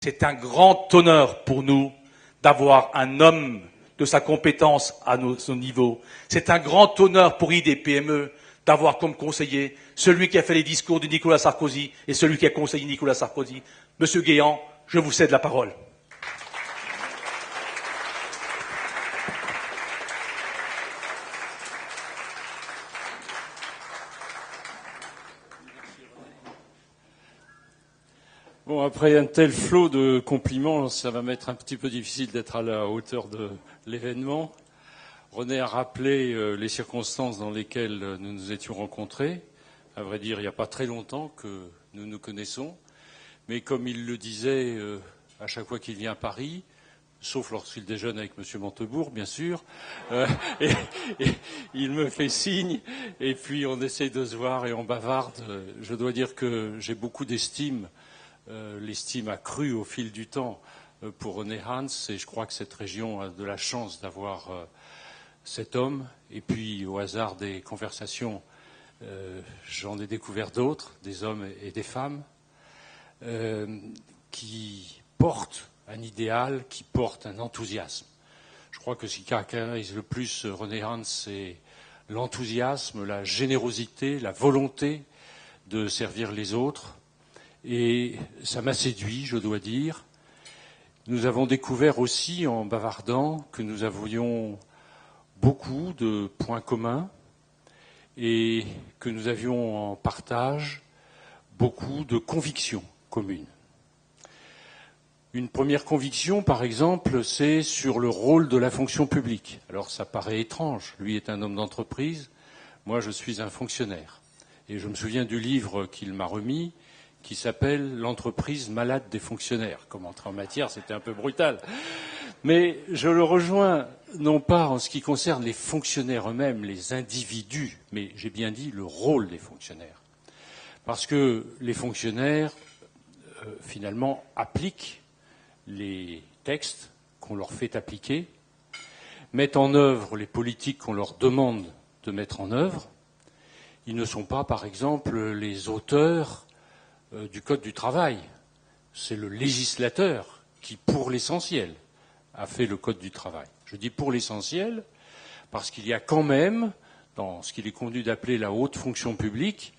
C'est un grand honneur pour nous d'avoir un homme de sa compétence à son niveau. C'est un grand honneur pour IDPME d'avoir comme conseiller celui qui a fait les discours de Nicolas Sarkozy et celui qui a conseillé Nicolas Sarkozy. Monsieur Guéant, je vous cède la parole. Bon, après un tel flot de compliments, ça va m'être un petit peu difficile d'être à la hauteur de l'événement. René a rappelé les circonstances dans lesquelles nous nous étions rencontrés. À vrai dire, il n'y a pas très longtemps que nous nous connaissons. Mais comme il le disait à chaque fois qu'il vient à Paris, sauf lorsqu'il déjeune avec M. Montebourg, bien sûr, et il me fait signe, et puis on essaie de se voir et on bavarde. Je dois dire que j'ai beaucoup d'estime. L'estime a cru au fil du temps pour René Hans, et je crois que cette région a de la chance d'avoir cet homme. Et puis, au hasard des conversations, j'en ai découvert d'autres, des hommes et des femmes, qui portent un idéal, qui portent un enthousiasme. Je crois que ce qui caractérise le plus René Hans, c'est l'enthousiasme, la générosité, la volonté de servir les autres. Et ça m'a séduit, je dois dire. Nous avons découvert aussi, en bavardant, que nous avions beaucoup de points communs et que nous avions en partage beaucoup de convictions communes. Une première conviction, par exemple, c'est sur le rôle de la fonction publique. Alors ça paraît étrange. Lui est un homme d'entreprise, moi je suis un fonctionnaire. Et je me souviens du livre qu'il m'a remis, qui s'appelle « L'entreprise malade des fonctionnaires ». Comme entrée en matière, c'était un peu brutal. Mais je le rejoins, non pas en ce qui concerne les fonctionnaires eux-mêmes, les individus, mais j'ai bien dit le rôle des fonctionnaires. Parce que les fonctionnaires, finalement, appliquent les textes qu'on leur fait appliquer, mettent en œuvre les politiques qu'on leur demande de mettre en œuvre. Ils ne sont pas, par exemple, les auteurs du Code du travail. C'est le législateur qui, pour l'essentiel, a fait le Code du travail. Je dis pour l'essentiel parce qu'il y a quand même, dans ce qu'il est convenu d'appeler la haute fonction publique,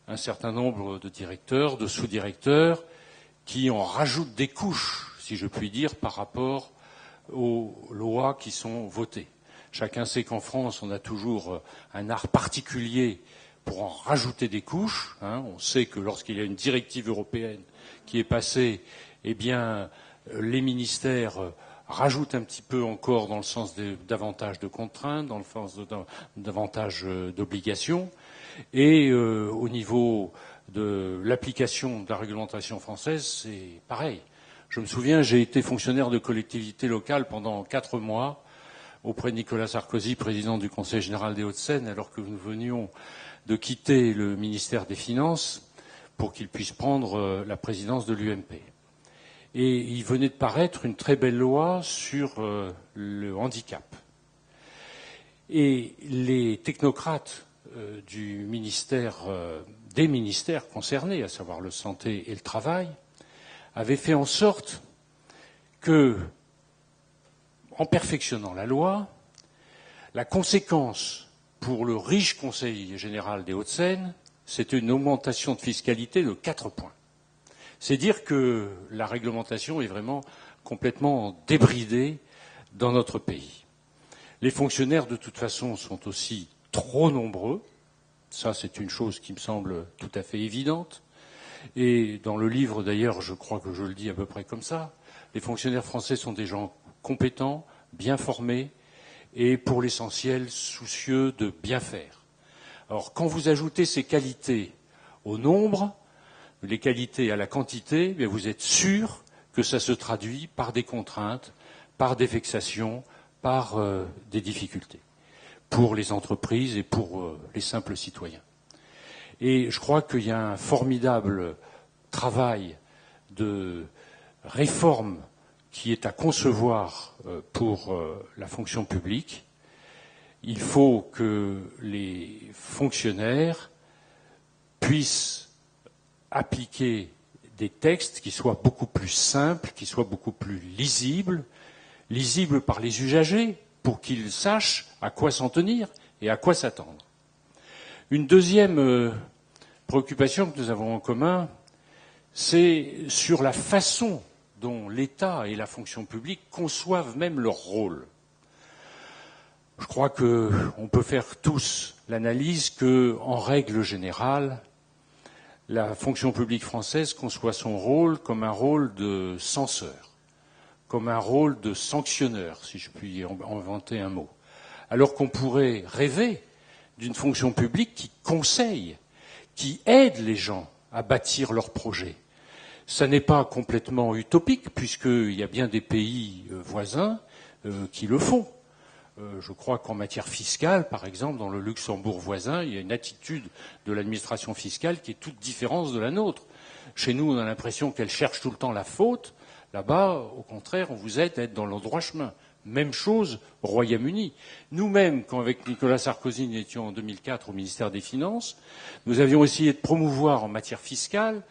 un certain nombre de directeurs, de sous-directeurs, qui en rajoutent des couches, si je puis dire, par rapport aux lois qui sont votées. Chacun sait qu'en France, on a toujours un art particulier pour en rajouter des couches. On sait que lorsqu'il y a une directive européenne qui est passée, eh bien, les ministères rajoutent un petit peu encore dans le sens davantage de contraintes, dans le sens davantage d'obligations. Et au niveau de l'application de la réglementation française, c'est pareil. Je me souviens, j'ai été fonctionnaire de collectivité locale pendant 4 mois auprès de Nicolas Sarkozy, président du Conseil général des Hauts-de-Seine, alors que nous venions de quitter le ministère des Finances pour qu'il puisse prendre la présidence de l'UMP. Et il venait de paraître une très belle loi sur le handicap. Et les technocrates du ministère, des ministères concernés, à savoir le santé et le travail, avaient fait en sorte que, en perfectionnant la loi, la conséquence pour le riche Conseil général des Hauts-de-Seine, c'était une augmentation de fiscalité de 4 points. C'est dire que la réglementation est vraiment complètement débridée dans notre pays. Les fonctionnaires, de toute façon, sont aussi trop nombreux. Ça, c'est une chose qui me semble tout à fait évidente. Et dans le livre, d'ailleurs, je crois que je le dis à peu près comme ça, les fonctionnaires français sont des gens compétents, bien formés, et pour l'essentiel soucieux de bien faire. Alors quand vous ajoutez ces qualités au nombre, les qualités à la quantité, bien vous êtes sûr que ça se traduit par des contraintes, par des vexations, par des difficultés pour les entreprises et pour les simples citoyens. Et je crois qu'il y a un formidable travail de réforme qui est à concevoir pour la fonction publique. Il faut que les fonctionnaires puissent appliquer des textes qui soient beaucoup plus simples, qui soient beaucoup plus lisibles par les usagers, pour qu'ils sachent à quoi s'en tenir et à quoi s'attendre. Une deuxième préoccupation que nous avons en commun, c'est sur la façon dont l'État et la fonction publique conçoivent même leur rôle. Je crois qu'on peut faire tous l'analyse que, en règle générale, la fonction publique française conçoit son rôle comme un rôle de censeur, comme un rôle de sanctionneur, si je puis inventer un mot. Alors qu'on pourrait rêver d'une fonction publique qui conseille, qui aide les gens à bâtir leurs projets. Ça n'est pas complètement utopique, puisqu'il y a bien des pays voisins qui le font. Je crois qu'en matière fiscale, par exemple, dans le Luxembourg voisin, il y a une attitude de l'administration fiscale qui est toute différente de la nôtre. Chez nous, on a l'impression qu'elle cherche tout le temps la faute. Là-bas, au contraire, on vous aide à être dans le droit chemin. Même chose au Royaume-Uni. Nous-mêmes, quand avec Nicolas Sarkozy, nous étions en 2004 au ministère des Finances, nous avions essayé de promouvoir en matière fiscale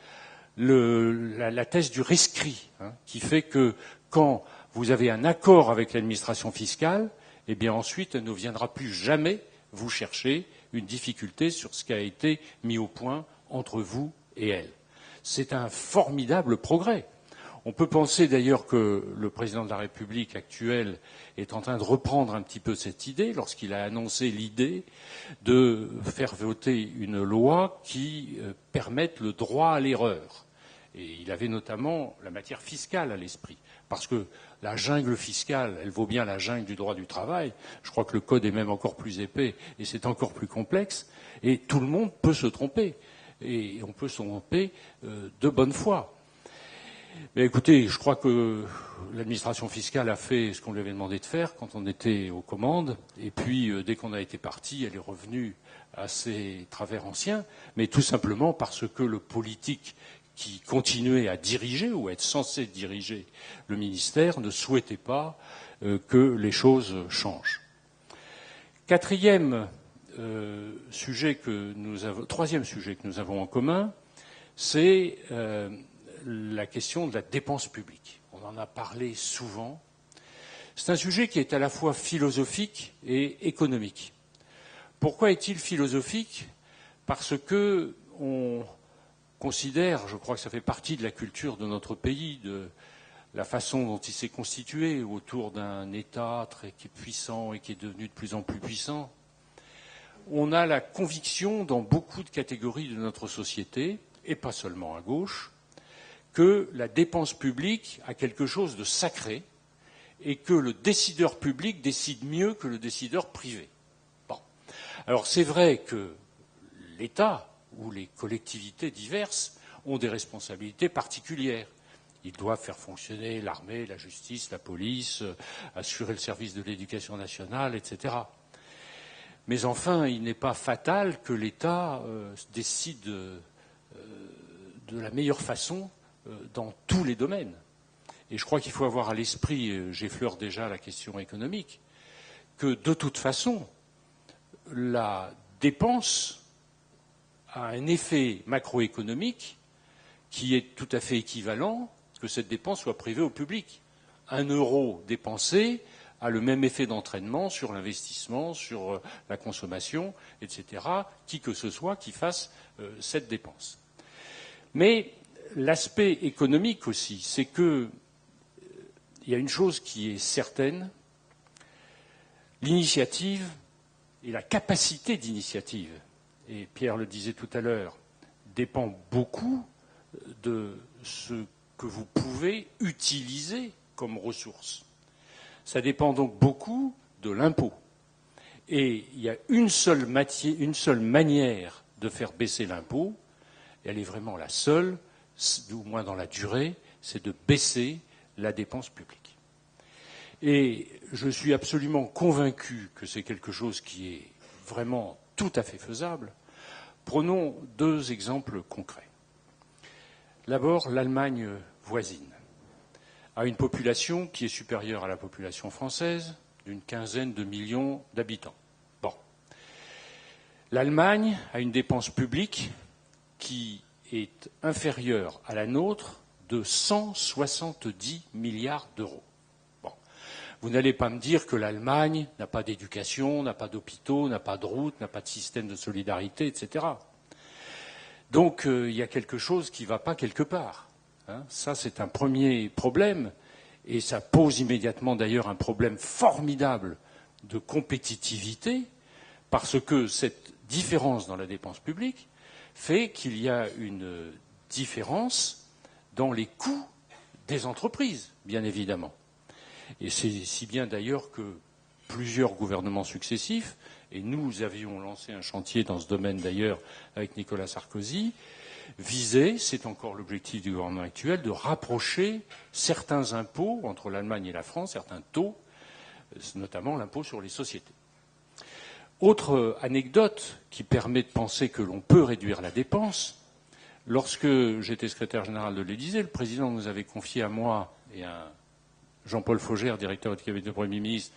la thèse du rescrit, qui fait que quand vous avez un accord avec l'administration fiscale, eh bien ensuite, elle ne viendra plus jamais vous chercher une difficulté sur ce qui a été mis au point entre vous et elle. C'est un formidable progrès. On peut penser d'ailleurs que le président de la République actuel est en train de reprendre un petit peu cette idée lorsqu'il a annoncé l'idée de faire voter une loi qui permette le droit à l'erreur. Et il avait notamment la matière fiscale à l'esprit. Parce que la jungle fiscale, elle vaut bien la jungle du droit du travail. Je crois que le code est même encore plus épais et c'est encore plus complexe. Et tout le monde peut se tromper. Et on peut se tromper de bonne foi. Mais écoutez, je crois que l'administration fiscale a fait ce qu'on lui avait demandé de faire quand on était aux commandes. Et puis, dès qu'on a été parti, elle est revenue à ses travers anciens. Mais tout simplement parce que le politique qui continuait à diriger ou à être censé diriger le ministère ne souhaitait pas que les choses changent. Troisième sujet que nous avons en commun, c'est la question de la dépense publique. On en a parlé souvent. C'est un sujet qui est à la fois philosophique et économique. Pourquoi est-il philosophique ? Parce que on considère, je crois que ça fait partie de la culture de notre pays, de la façon dont il s'est constitué autour d'un État qui est puissant et qui est devenu de plus en plus puissant. On a la conviction dans beaucoup de catégories de notre société, et pas seulement à gauche, que la dépense publique a quelque chose de sacré et que le décideur public décide mieux que le décideur privé. Bon. Alors c'est vrai que l'État ou les collectivités diverses ont des responsabilités particulières. Ils doivent faire fonctionner l'armée, la justice, la police, assurer le service de l'éducation nationale, etc. Mais enfin, il n'est pas fatal que l'État décide de la meilleure façon dans tous les domaines. Et je crois qu'il faut avoir à l'esprit, j'effleure déjà la question économique, que de toute façon, la dépense a un effet macroéconomique qui est tout à fait équivalent que cette dépense soit privée au public. 1 euro dépensé a le même effet d'entraînement sur l'investissement, sur la consommation, etc., qui que ce soit qui fasse cette dépense. Mais l'aspect économique aussi, c'est que il y a une chose qui est certaine, l'initiative et la capacité d'initiative, et Pierre le disait tout à l'heure, dépend beaucoup de ce que vous pouvez utiliser comme ressources. Ça dépend donc beaucoup de l'impôt. Et il y a une seule manière de faire baisser l'impôt, et elle est vraiment la seule, au moins dans la durée, c'est de baisser la dépense publique. Et je suis absolument convaincu que c'est quelque chose qui est vraiment tout à fait faisable. Prenons 2 exemples concrets. D'abord, l'Allemagne voisine a une population qui est supérieure à la population française, d'une 15aine de millions d'habitants. Bon. L'Allemagne a une dépense publique qui est inférieure à la nôtre de 170 milliards d'euros. Bon. Vous n'allez pas me dire que l'Allemagne n'a pas d'éducation, n'a pas d'hôpitaux, n'a pas de routes, n'a pas de système de solidarité, etc. Donc il y a quelque chose qui ne va pas quelque part. Hein. Ça, c'est un premier problème, et ça pose immédiatement d'ailleurs un problème formidable de compétitivité, parce que cette différence dans la dépense publique fait qu'il y a une différence dans les coûts des entreprises, bien évidemment. Et c'est si bien d'ailleurs que plusieurs gouvernements successifs, et nous avions lancé un chantier dans ce domaine d'ailleurs avec Nicolas Sarkozy, visaient, c'est encore l'objectif du gouvernement actuel, de rapprocher certains impôts entre l'Allemagne et la France, certains taux, notamment l'impôt sur les sociétés. Autre anecdote qui permet de penser que l'on peut réduire la dépense, lorsque j'étais secrétaire général de l'Élysée, le président nous avait confié à moi et à Jean-Paul Faugère, directeur du cabinet du Premier ministre,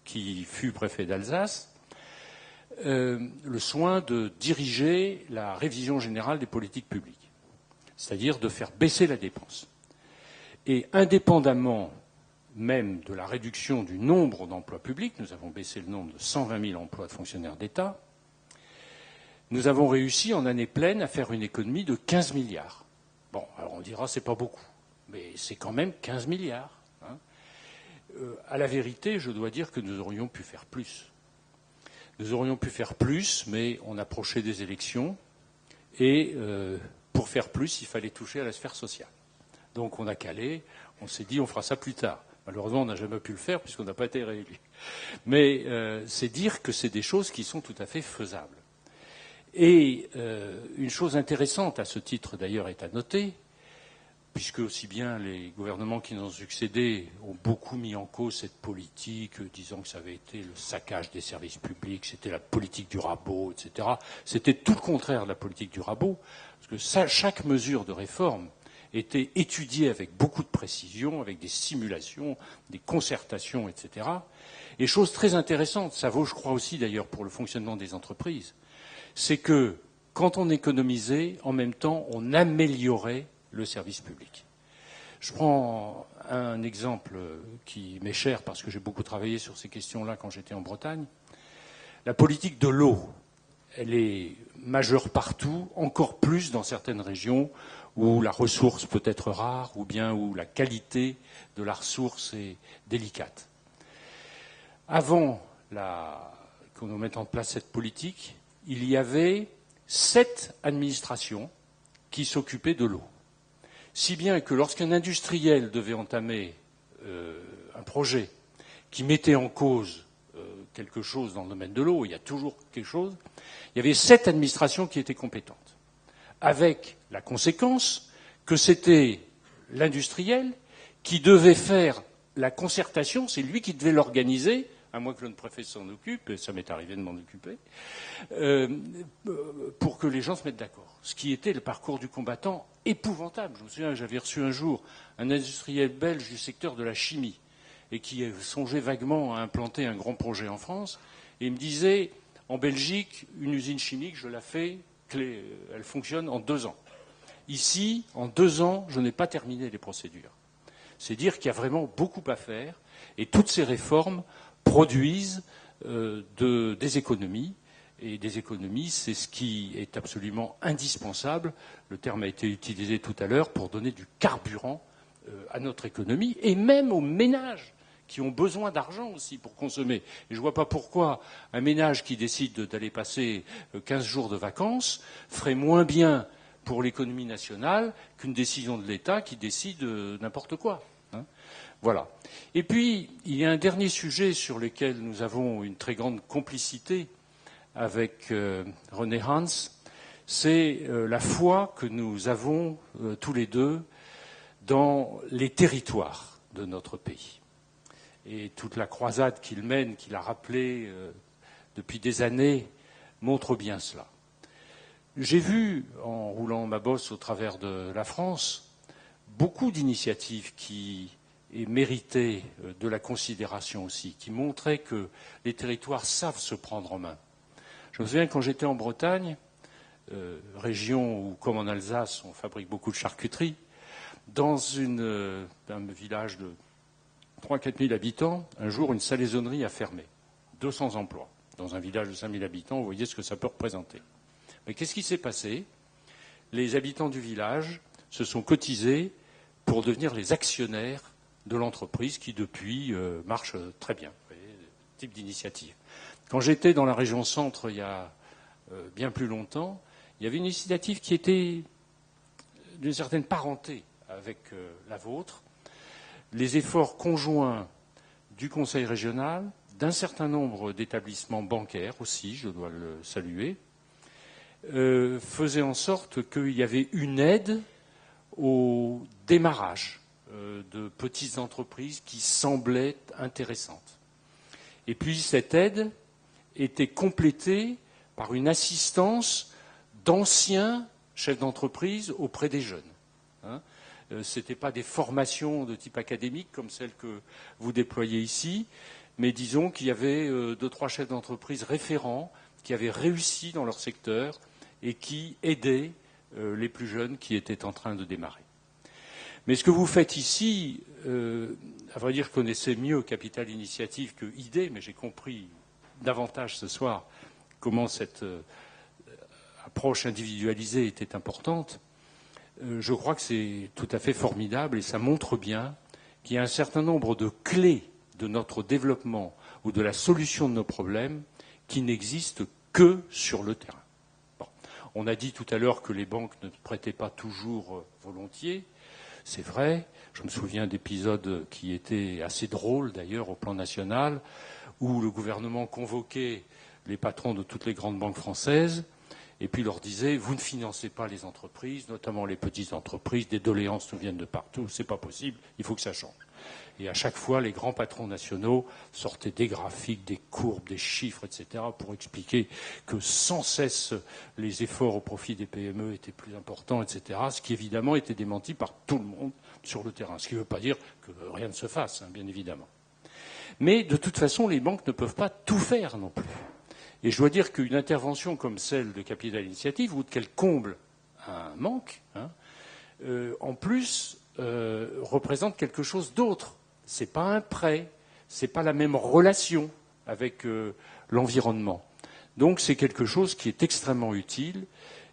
qui fut préfet d'Alsace, le soin de diriger la révision générale des politiques publiques, c'est-à-dire de faire baisser la dépense. Et indépendamment même de la réduction du nombre d'emplois publics, nous avons baissé le nombre de 120 000 emplois de fonctionnaires d'État, nous avons réussi en année pleine à faire une économie de 15 milliards. Bon, alors on dira c'est pas beaucoup, mais c'est quand même 15 milliards. Hein. À la vérité, je dois dire que nous aurions pu faire plus. Nous aurions pu faire plus, mais on approchait des élections, et pour faire plus, il fallait toucher à la sphère sociale. Donc on a calé, on s'est dit on fera ça plus tard. Malheureusement, on n'a jamais pu le faire puisqu'on n'a pas été réélu. Mais c'est dire que c'est des choses qui sont tout à fait faisables. Et une chose intéressante à ce titre d'ailleurs est à noter, puisque aussi bien les gouvernements qui nous ont succédé ont beaucoup mis en cause cette politique, disant que ça avait été le saccage des services publics, c'était la politique du rabot, etc. C'était tout le contraire de la politique du rabot, parce que chaque mesure de réforme était étudiée avec beaucoup de précision, avec des simulations, des concertations, etc. Et chose très intéressante, ça vaut, je crois aussi d'ailleurs pour le fonctionnement des entreprises, c'est que quand on économisait, en même temps, on améliorait le service public. Je prends un exemple qui m'est cher parce que j'ai beaucoup travaillé sur ces questions-là quand j'étais en Bretagne. La politique de l'eau, elle est majeure partout, encore plus dans certaines régions où la ressource peut être rare ou bien où la qualité de la ressource est délicate. Avant qu'on mette en place cette politique, il y avait 7 administrations qui s'occupaient de l'eau. Si bien que lorsqu'un industriel devait entamer un projet qui mettait en cause quelque chose dans le domaine de l'eau, il y a toujours quelque chose, il y avait 7 administrations qui étaient compétentes, avec la conséquence que c'était l'industriel qui devait faire la concertation, c'est lui qui devait l'organiser, à moins que le préfet s'en occupe, et ça m'est arrivé de m'en occuper, pour que les gens se mettent d'accord. Ce qui était le parcours du combattant épouvantable. Je me souviens, j'avais reçu un jour un industriel belge du secteur de la chimie, et qui songeait vaguement à implanter un grand projet en France, et il me disait, en Belgique, une usine chimique, je la fais, elle fonctionne en 2 ans. Ici, en 2 ans, je n'ai pas terminé les procédures. C'est dire qu'il y a vraiment beaucoup à faire, et toutes ces réformes produisent des économies, et des économies, c'est ce qui est absolument indispensable, le terme a été utilisé tout à l'heure, pour donner du carburant à notre économie, et même aux ménages qui ont besoin d'argent aussi pour consommer. Et je ne vois pas pourquoi un ménage qui décide d'aller passer 15 jours de vacances ferait moins bien pour l'économie nationale qu'une décision de l'État qui décide n'importe quoi. Hein. Voilà. Et puis, il y a un dernier sujet sur lequel nous avons une très grande complicité avec René Hans, c'est la foi que nous avons tous les deux dans les territoires de notre pays. Et toute la croisade qu'il mène, qu'il a rappelée depuis des années, montre bien cela. J'ai vu, en roulant ma bosse au travers de la France, beaucoup d'initiatives qui méritaient de la considération aussi, qui montraient que les territoires savent se prendre en main. Je me souviens quand j'étais en Bretagne, région où, comme en Alsace, on fabrique beaucoup de charcuterie, dans un village de 3-4 000 habitants, un jour, une salaisonnerie a fermé. 200 emplois. Dans un village de 5 000 habitants, vous voyez ce que ça peut représenter. Mais qu'est-ce qui s'est passé? Les habitants du village se sont cotisés pour devenir les actionnaires de l'entreprise qui, depuis, marche très bien. Vous voyez, type d'initiative. Quand j'étais dans la région centre, il y a bien plus longtemps, il y avait une initiative qui était d'une certaine parenté avec la vôtre. Les efforts conjoints du Conseil régional, d'un certain nombre d'établissements bancaires aussi, je dois le saluer, faisaient en sorte qu'il y avait une aide au démarrage de petites entreprises qui semblaient intéressantes. Et puis cette aide était complétée par une assistance d'anciens chefs d'entreprise auprès des jeunes. Ce n'étaient pas des formations de type académique comme celles que vous déployez ici, mais disons qu'il y avait 2-3 chefs d'entreprise référents qui avaient réussi dans leur secteur et qui aidaient les plus jeunes qui étaient en train de démarrer. Mais ce que vous faites ici, à vrai dire, je connaissais mieux Capital Initiative que IDEA, mais j'ai compris davantage ce soir comment cette approche individualisée était importante. Je crois que c'est tout à fait formidable et ça montre bien qu'il y a un certain nombre de clés de notre développement ou de la solution de nos problèmes qui n'existent que sur le terrain. Bon. On a dit tout à l'heure que les banques ne prêtaient pas toujours volontiers. C'est vrai. Je me souviens d'épisodes qui étaient assez drôles d'ailleurs au plan national où le gouvernement convoquait les patrons de toutes les grandes banques françaises et puis leur disait « Vous ne financez pas les entreprises, notamment les petites entreprises, des doléances nous viennent de partout, c'est pas possible, il faut que ça change. » Et à chaque fois, les grands patrons nationaux sortaient des graphiques, des courbes, des chiffres, etc., pour expliquer que sans cesse les efforts au profit des PME étaient plus importants, etc., ce qui évidemment était démenti par tout le monde sur le terrain. Ce qui ne veut pas dire que rien ne se fasse, bien évidemment. Mais de toute façon, les banques ne peuvent pas tout faire non plus. Et je dois dire qu'une intervention comme celle de Capital Initiative, ou qu'elle comble un manque, en plus, représente quelque chose d'autre. Ce n'est pas un prêt, ce n'est pas la même relation avec l'environnement. Donc c'est quelque chose qui est extrêmement utile.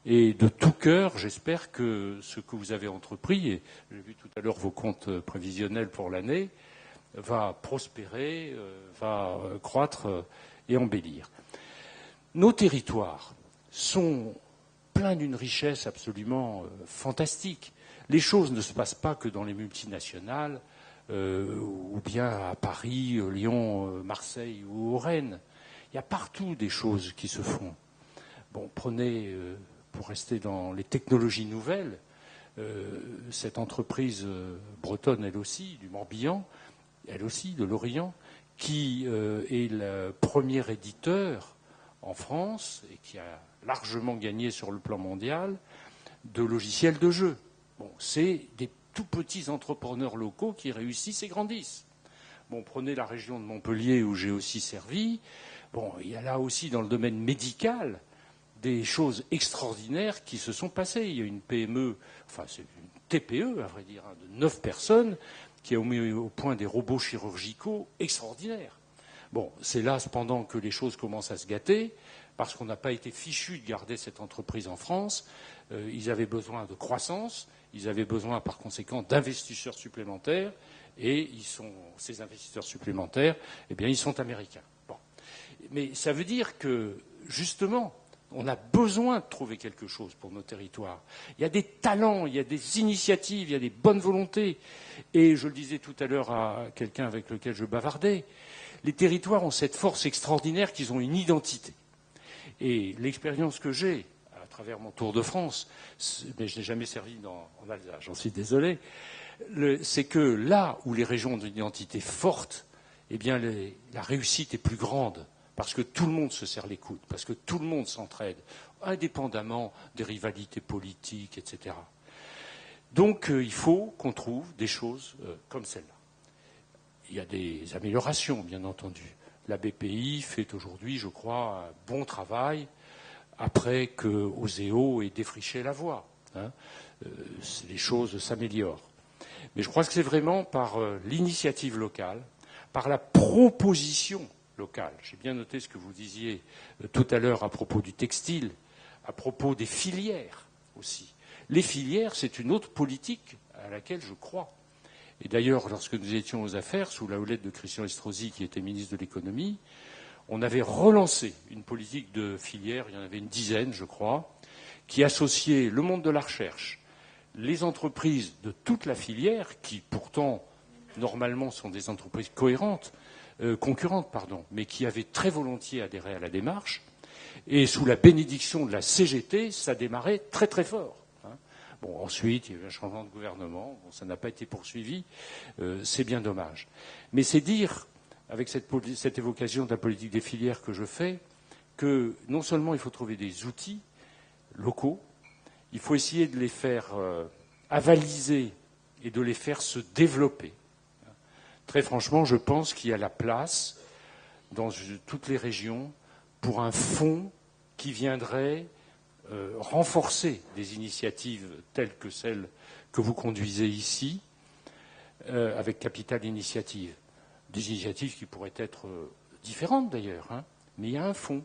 Et de tout cœur, j'espère que ce que vous avez entrepris, et j'ai vu tout à l'heure vos comptes prévisionnels pour l'année, va prospérer, va croître et embellir. Nos territoires sont pleins d'une richesse absolument fantastique. Les choses ne se passent pas que dans les multinationales, ou bien à Paris, Lyon, Marseille ou Rennes. Il y a partout des choses qui se font. Bon, prenez, pour rester dans les technologies nouvelles, cette entreprise bretonne, elle aussi, du Morbihan, elle aussi, de l'Orient, qui est le premier éditeur en France et qui a largement gagné sur le plan mondial de logiciels de jeu. Bon, c'est des tout petits entrepreneurs locaux qui réussissent et grandissent. Bon, prenez la région de Montpellier où j'ai aussi servi. Bon, il y a là aussi dans le domaine médical des choses extraordinaires qui se sont passées. Il y a une PME, enfin c'est une TPE à vrai dire, de 9 personnes qui a mis au point des robots chirurgicaux extraordinaires. Bon, c'est là cependant que les choses commencent à se gâter, parce qu'on n'a pas été fichu de garder cette entreprise en France. Ils avaient besoin de croissance, ils avaient besoin par conséquent d'investisseurs supplémentaires, et ces investisseurs supplémentaires, eh bien, ils sont américains. Bon. Mais ça veut dire que, justement, on a besoin de trouver quelque chose pour nos territoires. Il y a des talents, il y a des initiatives, il y a des bonnes volontés. Et je le disais tout à l'heure à quelqu'un avec lequel je bavardais, les territoires ont cette force extraordinaire qu'ils ont une identité. Et l'expérience que j'ai, à travers mon tour de France, mais je n'ai jamais servi en Alsace, j'en suis désolé, c'est que là où les régions ont une identité forte, eh bien la réussite est plus grande, parce que tout le monde se serre les coudes, parce que tout le monde s'entraide, indépendamment des rivalités politiques, etc. Donc il faut qu'on trouve des choses comme celle-là. Il y a des améliorations, bien entendu. La BPI fait aujourd'hui, je crois, un bon travail après que Oseo ait défriché la voie. Hein. Les choses s'améliorent. Mais je crois que c'est vraiment par l'initiative locale, par la proposition locale. J'ai bien noté ce que vous disiez tout à l'heure à propos du textile, à propos des filières aussi. Les filières, c'est une autre politique à laquelle je crois. Et d'ailleurs, lorsque nous étions aux affaires, sous la houlette de Christian Estrosi, qui était ministre de l'économie, on avait relancé une politique de filières, il y en avait une dizaine, je crois, qui associait le monde de la recherche, les entreprises de toute la filière, qui pourtant, normalement, sont des entreprises cohérentes, concurrentes, mais qui avaient très volontiers adhéré à la démarche. Et sous la bénédiction de la CGT, ça démarrait très très fort. Bon, ensuite, il y a eu un changement de gouvernement. Bon, ça n'a pas été poursuivi. C'est bien dommage. Mais c'est dire, avec cette évocation de la politique des filières que je fais, que non seulement il faut trouver des outils locaux, il faut essayer de les faire avaliser et de les faire se développer. Très franchement, je pense qu'il y a la place dans toutes les régions pour un fonds qui viendrait renforcer des initiatives telles que celles que vous conduisez ici, avec Capital Initiative. Des initiatives qui pourraient être différentes d'ailleurs, hein, mais il y a un fonds.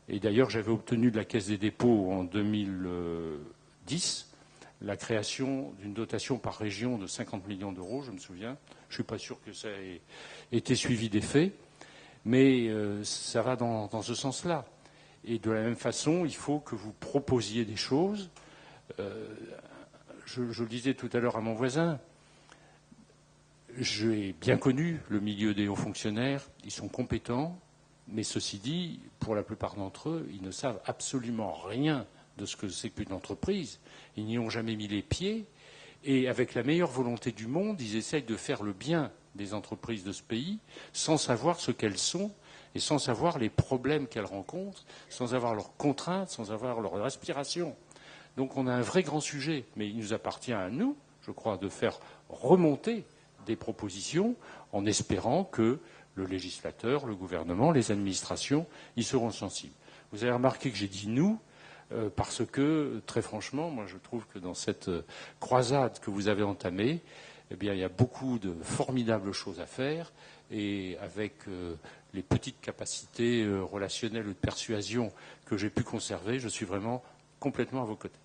Et d'ailleurs, j'avais obtenu de la Caisse des dépôts en 2010 la création d'une dotation par région de 50 millions d'euros, je me souviens. Je ne suis pas sûr que ça ait été suivi des faits, mais ça va dans ce sens-là. Et de la même façon, il faut que vous proposiez des choses. Je le disais tout à l'heure à mon voisin, j'ai bien connu le milieu des hauts fonctionnaires, ils sont compétents, mais ceci dit, pour la plupart d'entre eux, ils ne savent absolument rien de ce que c'est qu'une entreprise. Ils n'y ont jamais mis les pieds, et avec la meilleure volonté du monde, ils essayent de faire le bien des entreprises de ce pays, sans savoir ce qu'elles sont, et sans savoir les problèmes qu'elles rencontrent, sans avoir leurs contraintes, sans avoir leurs aspirations. Donc on a un vrai grand sujet, mais il nous appartient à nous, je crois, de faire remonter des propositions en espérant que le législateur, le gouvernement, les administrations y seront sensibles. Vous avez remarqué que j'ai dit « nous » parce que, très franchement, moi je trouve que dans cette croisade que vous avez entamée, eh bien, il y a beaucoup de formidables choses à faire et avec les petites capacités relationnelles ou de persuasion que j'ai pu conserver, je suis vraiment complètement à vos côtés.